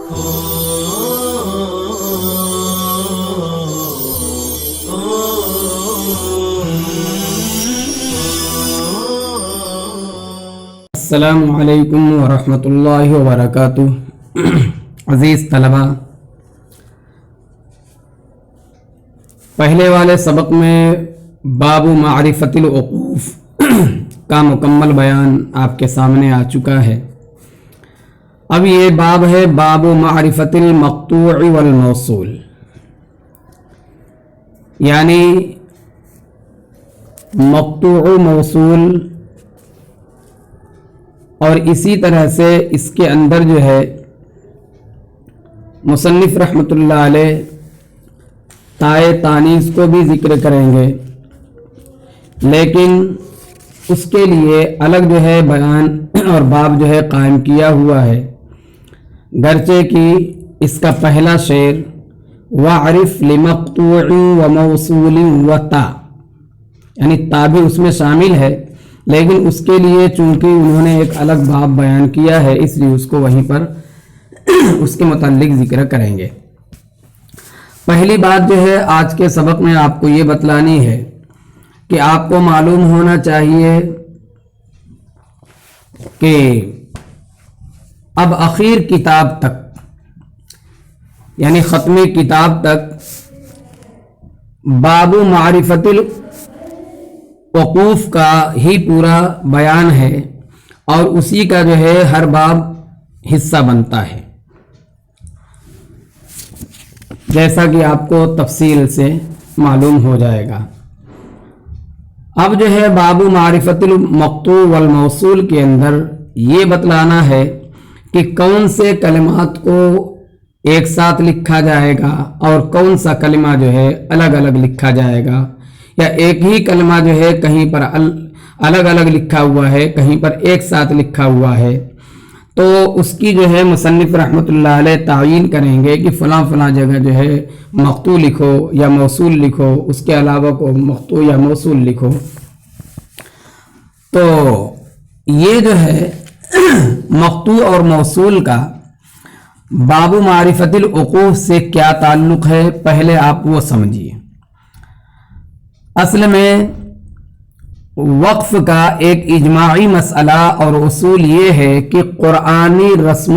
السلام علیکم ورحمۃ اللہ وبرکاتہ۔ عزیز طلبہ، پہلے والے سبق میں باب معرفت الوقوف کا مکمل بیان آپ کے سامنے آ چکا ہے۔ اب یہ باب ہے باب معرفت المقطوع والموصول، یعنی مقطوع موصول، اور اسی طرح سے اس کے اندر جو ہے مصنف رحمۃ اللہ علیہ تائے تانیث کو بھی ذکر کریں گے، لیکن اس کے لیے الگ جو ہے بیان اور باب جو ہے قائم کیا ہوا ہے، گرچہ کہ اس کا پہلا شعر وَعْرِفْ لِمَقْطُوعٍ وَمَوْصُولٍ وَتَا، یعنی تا بھی اس میں شامل ہے، لیکن اس کے لیے چونکہ انہوں نے ایک الگ باب بیان کیا ہے، اس لیے اس کو وہیں پر اس کے متعلق ذکر کریں گے۔ پہلی بات جو ہے آج کے سبق میں آپ کو یہ بتلانی ہے کہ آپ کو معلوم ہونا چاہیے کہ اب اخیر کتاب تک، یعنی ختم کتاب تک باب معرفت وقوف کا ہی پورا بیان ہے، اور اسی کا جو ہے ہر باب حصہ بنتا ہے، جیسا کہ آپ کو تفصیل سے معلوم ہو جائے گا۔ اب جو ہے باب معرفت المقطوع والموصول کے اندر یہ بتلانا ہے کہ کون سے کلمات کو ایک ساتھ لکھا جائے گا اور کون سا کلمہ جو ہے الگ الگ لکھا جائے گا، یا ایک ہی کلمہ جو ہے کہیں پر الگ الگ لکھا ہوا ہے، کہیں پر ایک ساتھ لکھا ہوا ہے، تو اس کی جو ہے مصنف رحمۃ اللہ علیہ تعیین کریں گے کہ فلاں فلاں جگہ جو ہے مقطوع لکھو یا موصول لکھو، اس کے علاوہ کو مقطوع یا موصول لکھو۔ تو یہ جو ہے مقطوع اور موصول کا باب معرفت الوقوف سے کیا تعلق ہے، پہلے آپ وہ سمجھیے۔ اصل میں وقف کا ایک اجماعی مسئلہ اور اصول یہ ہے کہ قرآنی رسم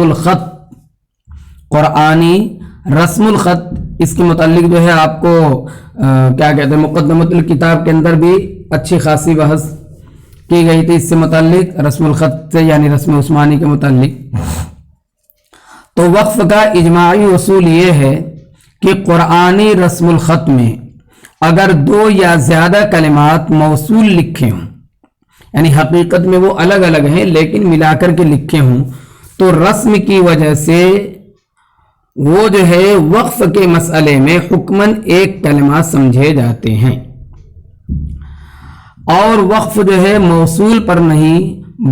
الخط اس کے متعلق جو ہے آپ کو کیا کہتے ہیں، مقدمۃ الکتاب کے اندر بھی اچھی خاصی بحث کی گئی تھی اس سے متعلق، رسم الخط سے یعنی رسم عثمانی کے متعلق۔ تو وقف کا اجماعی اصول یہ ہے کہ قرآنی رسم الخط میں اگر دو یا زیادہ کلمات موصول لکھے ہوں، یعنی حقیقت میں وہ الگ الگ ہیں لیکن ملا کر کے لکھے ہوں، تو رسم کی وجہ سے وہ جو ہے وقف کے مسئلے میں حکماً ایک کلمہ سمجھے جاتے ہیں، اور وقف جو ہے موصول پر نہیں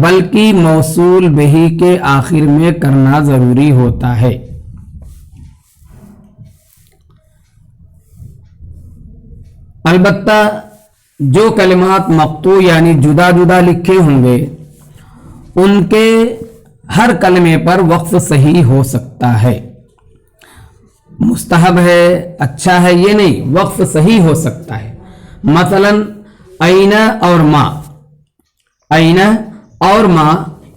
بلکہ موصول بہی کے آخر میں کرنا ضروری ہوتا ہے۔ البتہ جو کلمات مقطوع یعنی جدا جدا لکھے ہوں گے، ان کے ہر کلمے پر وقف صحیح ہو سکتا ہے، مستحب ہے، اچھا ہے یہ نہیں، وقف صحیح ہو سکتا ہے۔ مثلا اینا اور ما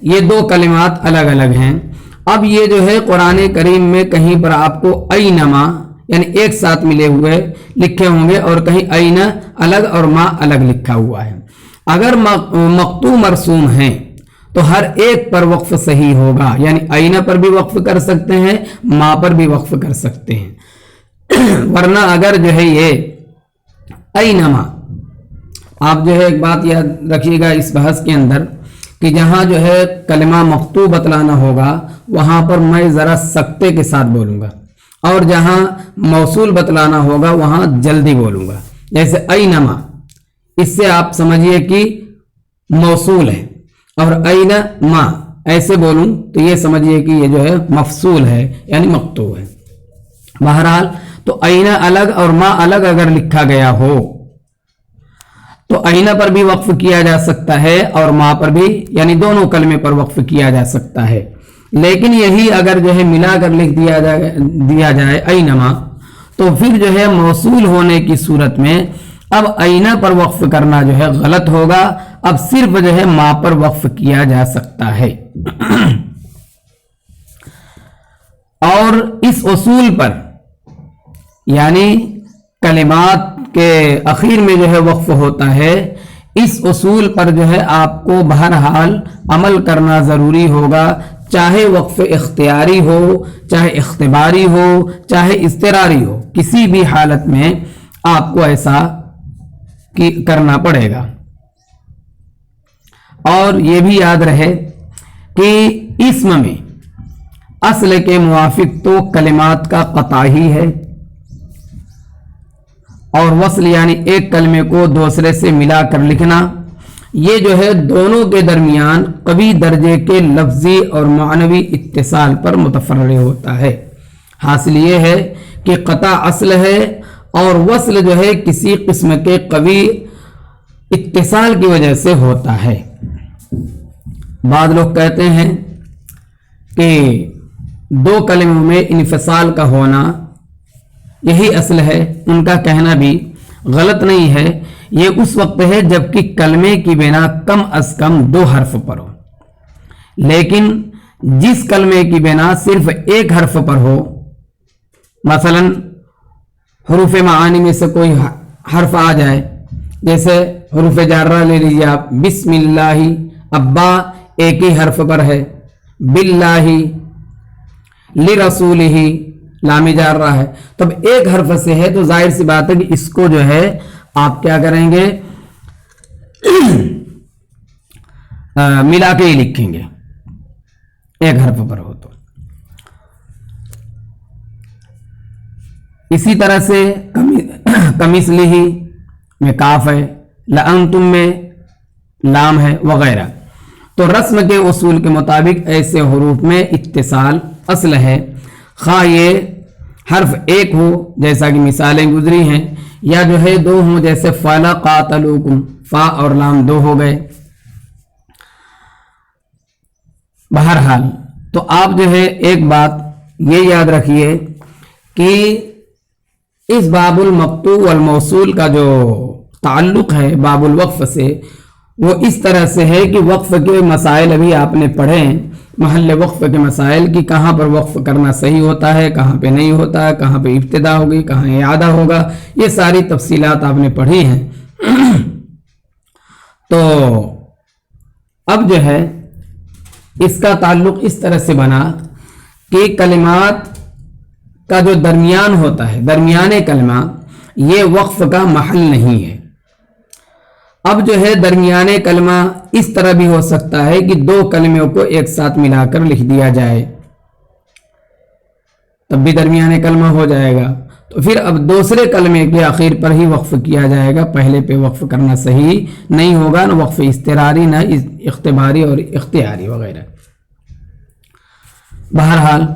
یہ دو کلمات الگ الگ ہیں، اب یہ جو ہے قرآن کریم میں کہیں پر آپ کو اینما یعنی ایک ساتھ ملے ہوئے لکھے ہوں گے، اور کہیں اینا الگ اور ما الگ لکھا ہوا ہے۔ اگر مقطوع مرسوم ہیں تو ہر ایک پر وقف صحیح ہوگا، یعنی اینا پر بھی وقف کر سکتے ہیں، ما پر بھی وقف کر سکتے ہیں۔ ورنہ اگر جو ہے یہ اینما، آپ جو ہے ایک بات یاد رکھیے گا اس بحث کے اندر کہ جہاں جو ہے کلمہ مقطوع بتلانا ہوگا وہاں پر میں ذرا سکتے کے ساتھ بولوں گا، اور جہاں موصول بتلانا ہوگا وہاں جلدی بولوں گا۔ جیسے اینما، اس سے آپ سمجھیے کہ موصول ہے، اور اینما ایسے بولوں تو یہ سمجھیے کہ یہ جو ہے مفصول ہے یعنی مقطوع ہے۔ بہرحال تو اینا الگ اور ما الگ اگر لکھا گیا ہو تو اینا پر بھی وقف کیا جا سکتا ہے اور ما پر بھی، یعنی دونوں کلمے پر وقف کیا جا سکتا ہے۔ लेकिन यही अगर जो है मिलाकर लिख दिया जाए ऐनमा, तो फिर जो है मौसूल होने की सूरत में अब ऐना पर वक्फ करना जो है गलत होगा। अब सिर्फ जो है मा पर वक्फ किया जा सकता है। और इस उसूल पर यानी कलिमात के आखिर में जो है वक्फ होता है, इस उसूल पर जो है आपको बहरहाल अमल करना ज़रूरी होगा, चाहे वक्फ इख्तियारी हो, चाहे इख्तिबारी हो, चाहे इस्तिरारी हो, किसी भी हालत में आपको ऐसा करना पड़ेगा। और ये भी याद रहे कि इस्म में असल के मुवाफिक तो कलिमात का कता ही है, और वस्ल यानी एक कलमे को दूसरे से मिलाकर लिखना, ये जो है दोनों के दरमियान कवी दर्जे के लफ्जी और मानवी इत्तिसाल पर मुतफर्रे होता है। हासिल ये है कि कता असल है और वस्ल जो है किसी किस्म के कवी इत्तिसाल की वजह से होता है। बाद लोग कहते हैं कि दो कलमों में इन्फिसाल का होना यही असल है। उनका कहना भी गलत नहीं है। ये उस वक्त है जबकि कलमे की बिना कम अज कम 2 हर्फ पर हो, लेकिन जिस कलमे की बिना सिर्फ 1 हर्फ पर हो, मसलन हरूफ मानी में से कोई हर्फ आ जाए, जैसे हरूफ जार्रा ले लीजिए आप, बिस्मिल्लाही, अब्बा एक ही हर्फ पर है, बिल्लाही, लिरसूलिही लामी जार्रा है, तब 1 हर्फ से है, तो जाहिर सी बात है कि इसको जो है आप क्या करेंगे मिला के ही लिखेंगे 1 हर्फ पर हो तो। इसी तरह से कमिसलिही में काफ है, लअंतुम में लाम है वगैरह। तो रस्म के उसूल के मुताबिक ऐसे हुरूफ में इत्तिसाल असल है, खा ये हर्फ 1 हो जैसा कि मिसालें गुजरी हैं, या जो है 2 हो जैसे फला कातलुकुम, फा और लाम 2 हो गए। बहरहाल तो आप जो है एक बात ये याद रखिए कि इस बाबुल मक्तू वल मौसूल का जो ताल्लुक है बाबुल वक्फ से, वो इस तरह से है कि वक्फ के मसाइल अभी आपने पढ़े हैं, महल वक्फ के मसाइल की कहाँ पर वक्फ करना सही होता है, कहाँ पे नहीं होता है, कहाँ पे इब्तिदा होगी, कहाँ इआदा होगा, ये सारी तफसीलात आपने पढ़ी हैं। तो अब जो है इसका ताल्लुक इस तरह से बना कि कलिमात का जो दरमियान होता है, दरमियाने कलमा, ये वक्फ का महल नहीं है। अब जो है दरमियाने कलमा इस तरह भी हो सकता है कि 2 कलमों को एक साथ मिलाकर लिख दिया जाए, तब भी दरमियाने कलमा हो जाएगा। तो फिर अब दूसरे कलमे के आखिर पर ही वक्फ किया जाएगा, पहले पे वक्फ करना सही नहीं होगा, न वक्फ इस्तिरारी, न इख्तिबारी और इख्तियारी वगैरह। बहरहाल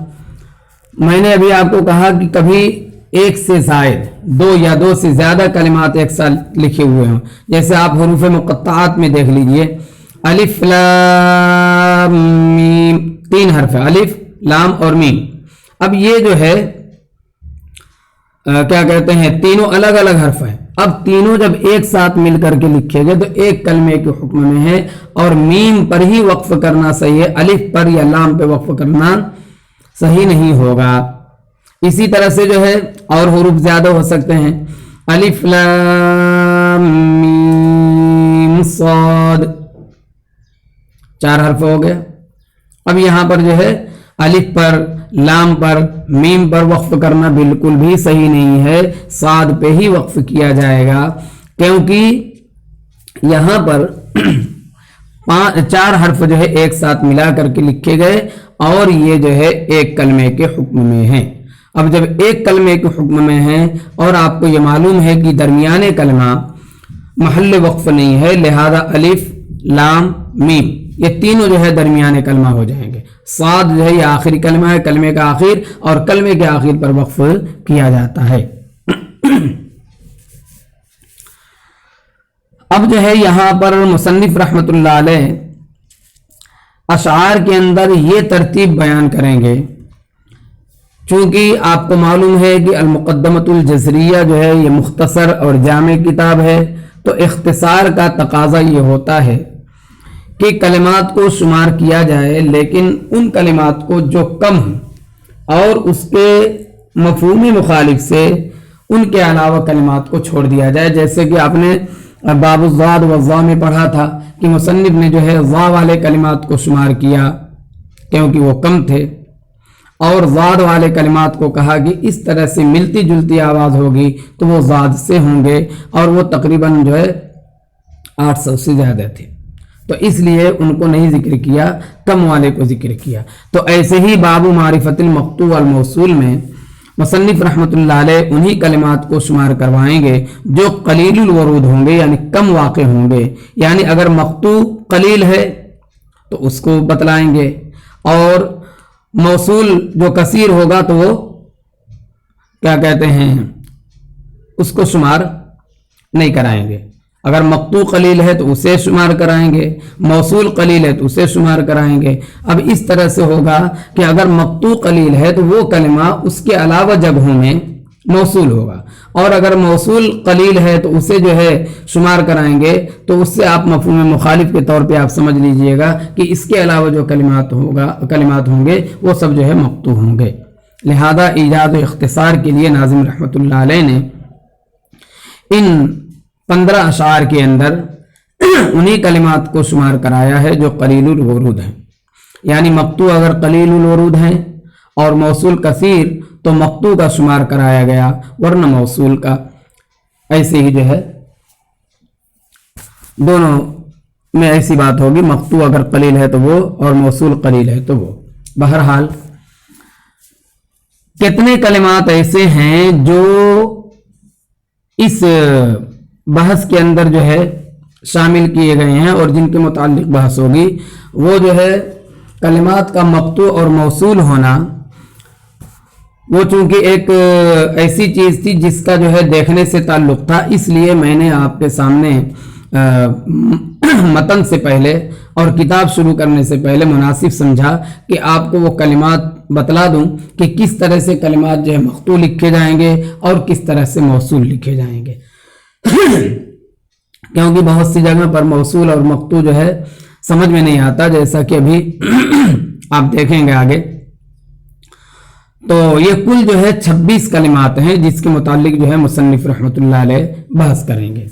मैंने अभी आपको कहा कि कभी 1 से जायद 2 या 2 से ज्यादा कलिमात एक साथ लिखे हुए हों, जैसे आप हुरूफ मुक़त्तआत में देख लीजिए, अलिफ लाम मीम, 3 हर्फ है, अलिफ लाम और मीम। अब ये जो है क्या कहते हैं, तीनों अलग अलग हर्फ हैं। अब तीनों जब एक साथ मिलकर के लिखे गए तो एक कलमे के हुक्म में है, और मीम पर ही वक्फ करना सही है, अलिफ पर या लाम पे वक्फ करना सही नहीं होगा। इसी तरह से जो है और हुरूफ ज्यादा हो सकते हैं, अलिफ लाम मीम साद, 4 हर्फ हो गए। अब यहां पर जो है अलिफ पर, लाम पर, मीम पर वक्फ करना बिल्कुल भी सही नहीं है, साद पे ही वक्फ किया जाएगा, क्योंकि यहां पर 4 हर्फ जो है एक साथ मिला करके लिखे गए और ये जो है एक कलमे के हुक्म में है। अब जब एक कलमे के हुक्म में है और आपको ये मालूम है कि दरमियाने कलमा महल वक्फ नहीं है, लिहाजा अलिफ लाम मीम ये तीनों जो है दरमियाने कलमा हो जाएंगे। साद जो है ये आखिरी कलमा है, कलमे का आखिर, और कलमे के आखिर पर वक्फ किया जाता है। अब जो है यहां पर मुसन्निफ रहमतुल्लाह अलैह अशार के अंदर ये तरतीब बयान करेंगे। चूंकि आपको मालूम है कि अल-मुक़द्दमतुल जज़रिया जो है ये मुख्तसर और जामे किताब है, तो इख्तिसार का तकाजा ये होता है कि कलिमात को शुमार किया जाए, लेकिन उन कलिमात को जो कम और उसके मफहूमी मुखालिफ से उनके अलावा कलिमात को छोड़ दिया जाए। जैसे कि आपने बाबुज़्ज़ाद वज़्ज़ा में पढ़ा था कि मुसन्निफ ने जो है ज़ा वाले कलिमात को शुमार किया क्योंकि वो कम थे, और ज़ाद वाले कलिमात को कहा कि इस तरह से मिलती जुलती आवाज़ होगी तो वो ज़ाद से होंगे, और वो तकरीबन जो है 800 से ज़्यादा थे, तो इसलिए उनको नहीं जिक्र किया, कम वाले को जिक्र किया। तो ऐसे ही बाबू मारिफतुल मक़तू वल मौसूल में मुसन्निफ रहमतुल्लाह अलैह उन्हीं कलिमात को शुमार करवाएंगे जो कलीलुल वरूद होंगे, यानी कम वाक़े होंगे। यानी अगर मक़तू कलील है तो उसको बतलाएंगे, और मौसूल जो कसीर होगा तो वो क्या कहते हैं, उसको शुमार नहीं कराएंगे। अगर मक़तू कलील है तो उसे शुमार कराएंगे, मौसूल कलील है तो उसे शुमार कराएंगे। अब इस तरह से होगा कि अगर मक़तू कलील है तो वो कलिमा उसके अलावा जगहों में मौसूल होगा, और अगर मौसूल कलील है तो उसे जो है शुमार कराएंगे, तो उससे आप मफ़हूम मुखालिफ के तौर पे आप समझ लीजिएगा कि इसके अलावा जो कलिमात होंगे वो सब जो है मक़तू होंगे। लिहाजा ईजाद व इख्तिसार के लिए नाज़िम रहमतुल्लाह अलैह ने इन 15 अशार के अंदर उन्हीं कलिमात को शुमार कराया है जो कलीलुल वरूद हैं। यानी मक़तू अगर कलीलुल वरूद हैं और मौसूल कसीर तो मक़तू का शुमार कराया गया, वरना मौसूल का। ऐसे ही जो है दोनों में ऐसी बात होगी, मक़तू अगर कलील है तो वो, और मौसूल कलील है तो वो। बहरहाल कितने कलिमात ऐसे हैं जो इस बहस के अंदर जो है शामिल किए गए हैं और जिनके मुताल्लिक बहस होगी, वो जो है कलिमात का मक़तू और मौसूल होना, वो चूंकि एक ऐसी चीज़ थी जिसका जो है देखने से ताल्लुक़ था, इसलिए मैंने आपके सामने मतन से पहले और किताब शुरू करने से पहले मुनासिब समझा कि आपको वो कलिमात बतला दूं कि किस तरह से कलिमात जो है मक़तू लिखे जाएंगे और किस तरह से मौसूल लिखे जाएंगे। क्योंकि बहुत सी जगह पर मौसूल और मक़तू जो है समझ में नहीं आता, जैसा कि अभी आप देखेंगे आगे। तो ये कुल जो है 26 कलिमात हैं जिसके मुतालिक जो है मुसन्निफ रहमतुल्लाह अलैह बहस करेंगे।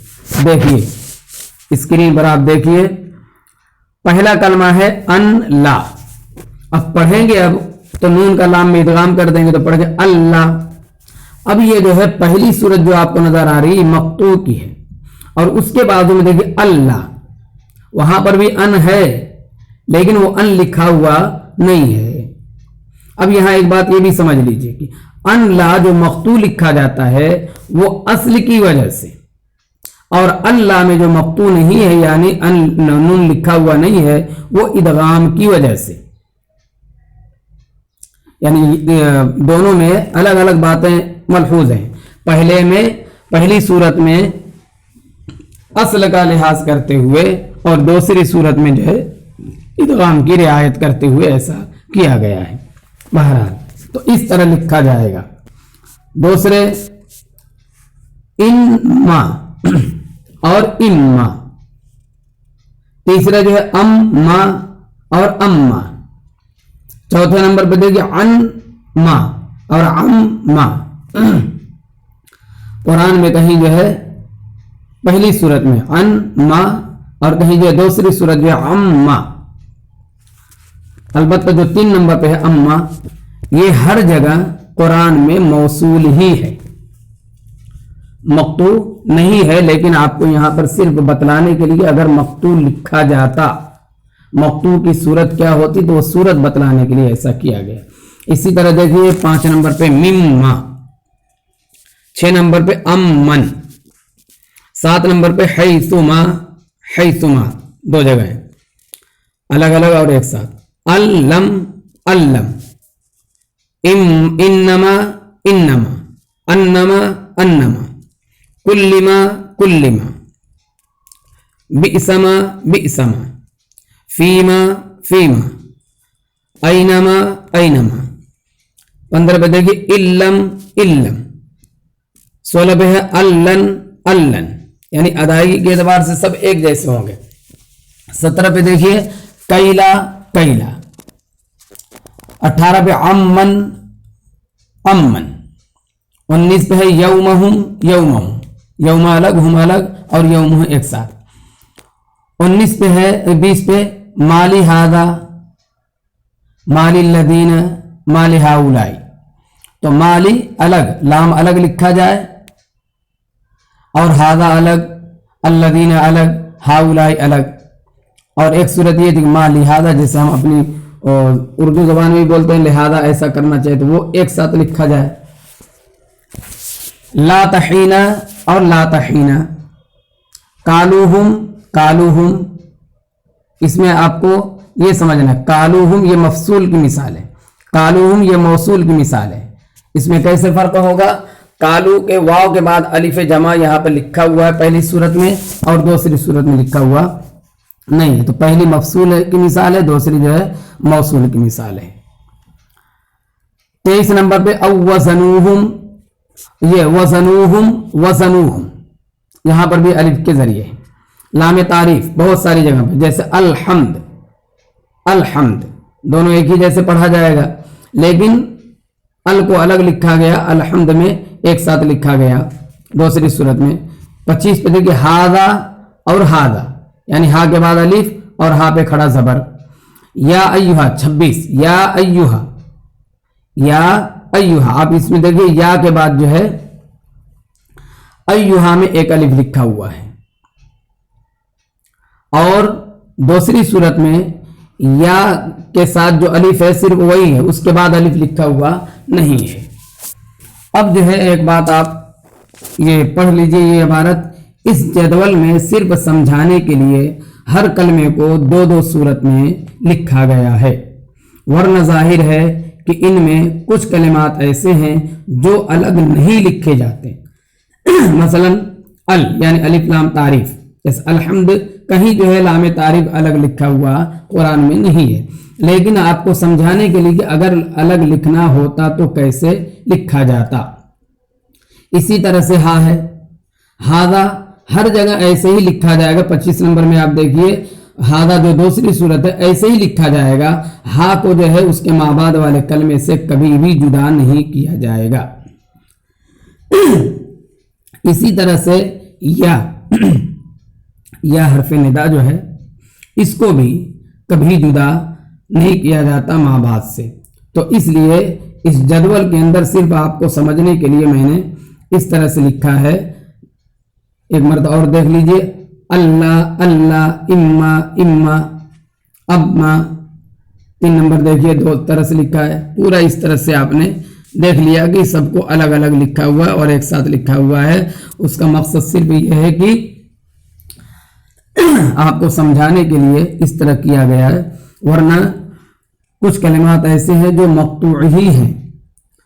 देखिए स्क्रीन पर आप देखिए, पहला कलमा है अन ला। अब पढ़ेंगे, अब तो नून का लाम में इदगाम कर देंगे तो पढ़ेंगे अल्लाह। अब ये जो है पहली सूरत जो आपको नजर आ रही है मक़तू की है, और उसके बाजू में देखिए अल्लाह, वहां पर भी अन है लेकिन वो अन लिखा हुआ नहीं है। अब यहां एक बात ये भी समझ लीजिए कि अन ला जो मक़तू लिखा जाता है वो अस्ल की वजह से, और अल्लाह में जो मक़तू नहीं है यानी अन नून लिखा हुआ नहीं है वो इदगाम की वजह से। यानी दोनों में अलग अलग बातें मलहूज हैं। पहली सूरत में असल का लिहाज करते हुए और दूसरी सूरत में जो है इदगाम की रियायत करते हुए ऐसा किया गया है। बहरहाल तो इस तरह लिखा जाएगा। दूसरे इन मा और इम्मा। तीसरा जो है अम मा और अम्मा। चौथे नंबर पर देखिए अन मा और अम मा। कुरान में कहीं जो है पहली सूरत में अन मा और कहीं जो है दूसरी सूरत जो है अम्मा। अलबत्ता जो 3 नंबर पे है अम्मा, ये हर जगह कुरान में मौसूल ही है, मक़तू नहीं है। लेकिन आपको यहां पर सिर्फ बतलाने के लिए अगर मक़तू लिखा जाता, मक़तू की सूरत क्या होती तो वो सूरत बतलाने के लिए ऐसा किया गया। इसी तरह देखिए 5 नंबर पे मिम्मा, 6 नंबर पे अमन, 7 नंबर पे हैसुमा। हैसुमा 2 जगह है अलग अलग और एक साथ। अल्लम अल्लम, इन्नमा इन्नमा, अन्नमा अन्नमा, कुल्लिमा कुल्लिमा, बिसमा बिसमा, फीमा फीमा, ऐनमा ऐनमा। 15 पे देखिए इल्लम इल्लम। 16 पे है अल्लन अल्लन, यानी अदायगी के एतबार से सब एक जैसे होंगे। 17 पे देखिए कैला कैला। 18 पे अम्मन अम्मन। 19 पे है यौमहुम यौमहुम, यौमा अलग हुम अलग और यौम एक साथ। 19 पे है 20 पे माली हादा माली लदीन माली हाउलाई। तो माली अलग, लाम अलग लिखा जाए और हादा अलग, अल्लदीन अलग, हाउलाई अलग। और एक सूरत ये थी मा लिहाजा, जैसे हम अपनी उर्दू जबान में भी बोलते हैं लिहाजा ऐसा करना चाहिए, तो वो एक साथ लिखा जाए। ला तहीना और ला तहीना। कालूहुम कालूहुम, इसमें आपको ये समझना कालूहुम ये मफसूल की मिसाल है, कालूहुम ये मौसूल की मिसाल है। इसमें कैसे फर्क होगा? कालू के वाव के बाद अलिफ जमा यहाँ पर लिखा हुआ है पहली सूरत में और दूसरी सूरत में लिखा हुआ नहीं है। तो पहली मफसूल की मिसाल है, दूसरी जो है मौसूल की मिसाल है। 23 नंबर पे अव वज़नूहुम, ये वज़नूहुम वज़नूहुम, यहां पर भी अलिफ के जरिए। लाम तारीफ बहुत सारी जगह पे, जैसे अलहम्द अलहम्द, दोनों एक ही जैसे पढ़ा जाएगा, लेकिन अल को अलग लिखा गया, अलहम्द में एक साथ लिखा गया दूसरी सूरत में। 25 पे देखिए हादा और हादा, यानी हा के बाद अलिफ और हा पे खड़ा जबर। या अय्युहा 26 या अय्युहा या अय्युहा। आप इसमें देखिए या के बाद जो है अय्युहा में एक अलिफ लिखा हुआ है और दूसरी सूरत में या के साथ जो अलिफ है सिर्फ वही है, उसके बाद अलिफ लिखा हुआ नहीं है। अब जो है एक बात आप ये पढ़ लीजिए, ये इबारत इस जदवल में सिर्फ समझाने के लिए हर कलमे को दो दो सूरत में लिखा गया है, वरना जाहिर है कि इनमें कुछ कलिमात ऐसे हैं जो अलग नहीं लिखे जाते। मसलन अल यानी अलिफ लाम तारीफ, जैसे अलहम्द कहीं जो है लाम तारीफ अलग लिखा हुआ कुरान में नहीं है, लेकिन आपको समझाने के लिए कि अगर अलग लिखना होता तो कैसे लिखा जाता। इसी तरह से हा है, हादा हर जगह ऐसे ही लिखा जाएगा। 25 नंबर में आप देखिए हादा जो दूसरी सूरत है ऐसे ही लिखा जाएगा, हा को जो है उसके माबाद वाले कलमे से कभी भी जुदा नहीं किया जाएगा। इसी तरह से या हरफ निदा जो है इसको भी कभी जुदा नहीं किया जाता माबाद से। तो इसलिए इस जदवल के अंदर सिर्फ आपको समझने के लिए मैंने इस तरह से लिखा है। एक मर्द और देख लीजिए, अल्लाह अल्लाह इम्मा इम्मा अम्मा। 3 नंबर देखिए दो तरह से लिखा है। पूरा इस तरह से आपने देख लिया कि सबको अलग अलग लिखा हुआ है और एक साथ लिखा हुआ है। उसका मकसद सिर्फ ये है कि आपको समझाने के लिए इस तरह किया गया है, वरना कुछ कलिमात ऐसे हैं जो मक़तू ही हैं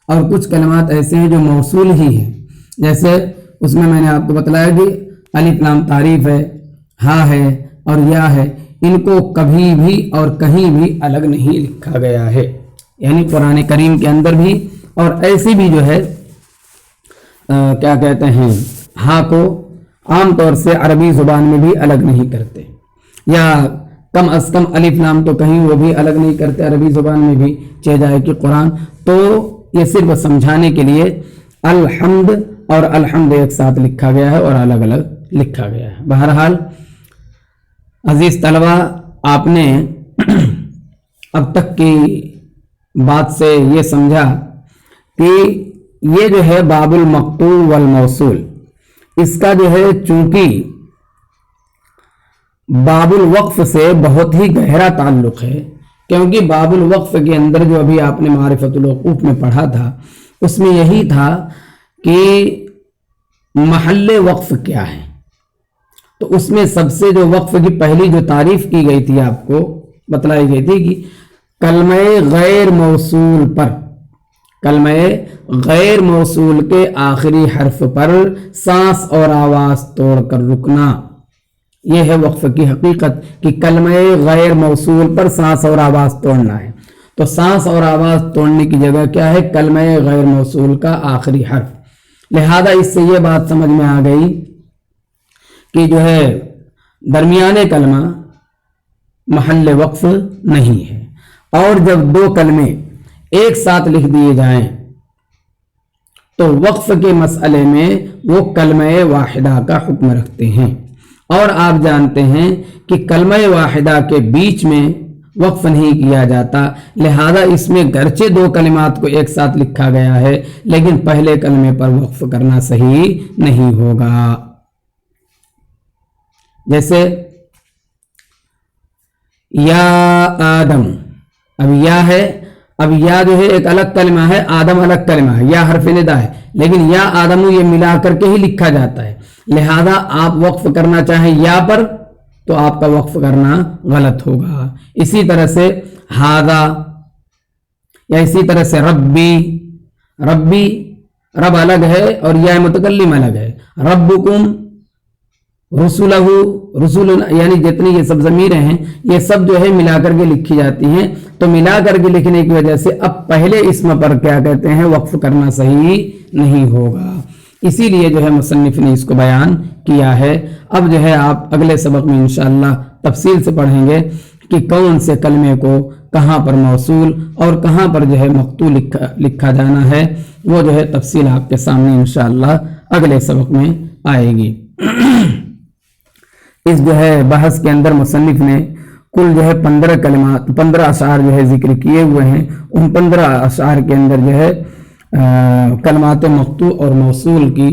और कुछ कलिमात ऐसे हैं जो मौसूल ही हैं। जैसे उसमें मैंने आपको बताया कि अलिफ लाम तारीफ है, हा है और या है, इनको कभी भी और कहीं भी अलग नहीं लिखा गया है, यानी कुरान करीम के अंदर भी। और ऐसे भी जो है क्या कहते हैं, हा को आमतौर से अरबी ज़ुबान में भी अलग नहीं करते, या कम अज़ कम अलिफ लाम तो कहीं वो भी अलग नहीं करते अरबी ज़ुबान में भी, चाहे जाए कि कुरान। तो ये सिर्फ समझाने के लिए अलहम्द और अलहम्द एक साथ लिखा गया है और अलग अलग लिखा गया है। बहरहाल अजीज तलबा, आपने अब तक की बात से ये समझा कि ये जो है बाबुल मक़तू वल मौसूल, इसका जो है चूंकि बाबुल वक्फ से बहुत ही गहरा ताल्लुक है, क्योंकि बाबुल वक्फ के अंदर जो अभी आपने मारिफतुल वक़ूफ़ में पढ़ा था उसमें यही था कि महल्ले वक्फ क्या है। तो उसमें सबसे जो वक्फ की पहली जो तारीफ की गई थी, आपको बतलाई गई थी कि कलमे गैर मौसूल पर, कलमे गैर मौसूल के आखिरी हर्फ पर सांस और आवाज तोड़कर रुकना, یہ ہے وقف کی حقیقت کہ کلمہ غیر موصول پر سانس اور آواز توڑنا ہے. تو سانس اور آواز توڑنے کی جگہ کیا ہے؟ کلمہ غیر موصول کا آخری حرف. لہذا اس سے یہ بات سمجھ میں آ گئی کہ جو ہے درمیانے کلمہ محل وقف نہیں ہے. اور جب دو کلمے ایک ساتھ لکھ دیے جائیں تو وقف کے مسئلے میں وہ کلمہ واحدہ کا حکم رکھتے ہیں. اور آپ جانتے ہیں کہ کلمہ واحدہ کے بیچ میں وقف نہیں کیا جاتا. لہذا اس میں گرچہ دو کلمات کو ایک ساتھ لکھا گیا ہے لیکن پہلے کلمے پر وقف کرنا صحیح نہیں ہوگا. جیسے یا آدم، اب یا ہے، اب یا جو ہے ایک الگ کلمہ ہے، آدم الگ کلمہ ہے، یا حرف ندا ہے، لیکن یا آدم یہ ملا کر کے ہی لکھا جاتا ہے. لہذا آپ وقف کرنا چاہیں یا پر تو آپ کا وقف کرنا غلط ہوگا. اسی طرح سے ہاذا، یا اسی طرح سے ربی، ربی رب الگ ہے اور یا متکلم الگ ہے. ربکم، رسولہ، رسول، یعنی جتنی یہ سب ضمیریں ہیں یہ سب جو ہے ملا کر کے لکھی جاتی ہیں. تو ملا کر کے لکھنے کی وجہ سے اب پہلے اسم پر کیا کہتے ہیں وقف کرنا صحیح نہیں ہوگا. اسی لیے جو ہے مصنف نے اس کو بیان کیا ہے. اب جو ہے آپ اگلے سبق میں انشاءاللہ تفصیل سے پڑھیں گے کہ کون سے کلمے کو کہاں پر موصول اور کہاں پر جو ہے مقطوع لکھا جانا ہے. وہ جو ہے تفصیل آپ کے سامنے انشاءاللہ اگلے سبق میں آئے گی. اس جو ہے بحث کے اندر مصنف نے کل جو ہے 15 کلمات، 15 اشعار جو ہے ذکر کیے ہوئے ہیں. ان 15 اشعار کے اندر جو ہے کلمات مقطوع اور موصول کی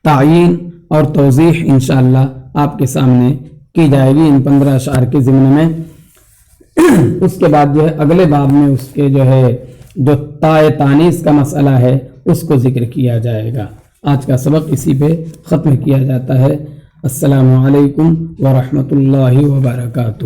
تعیین اور توضیح انشاءاللہ آپ کے سامنے کی جائے گی ان 15 اشعار کے ضمن میں. اس کے بعد جو ہے اگلے باب میں اس کے جو ہے جو تائے تانیث کا مسئلہ ہے اس کو ذکر کیا جائے گا. آج کا سبق اسی پہ ختم کیا جاتا ہے. السلام علیکم ورحمۃ اللہ وبرکاتہ.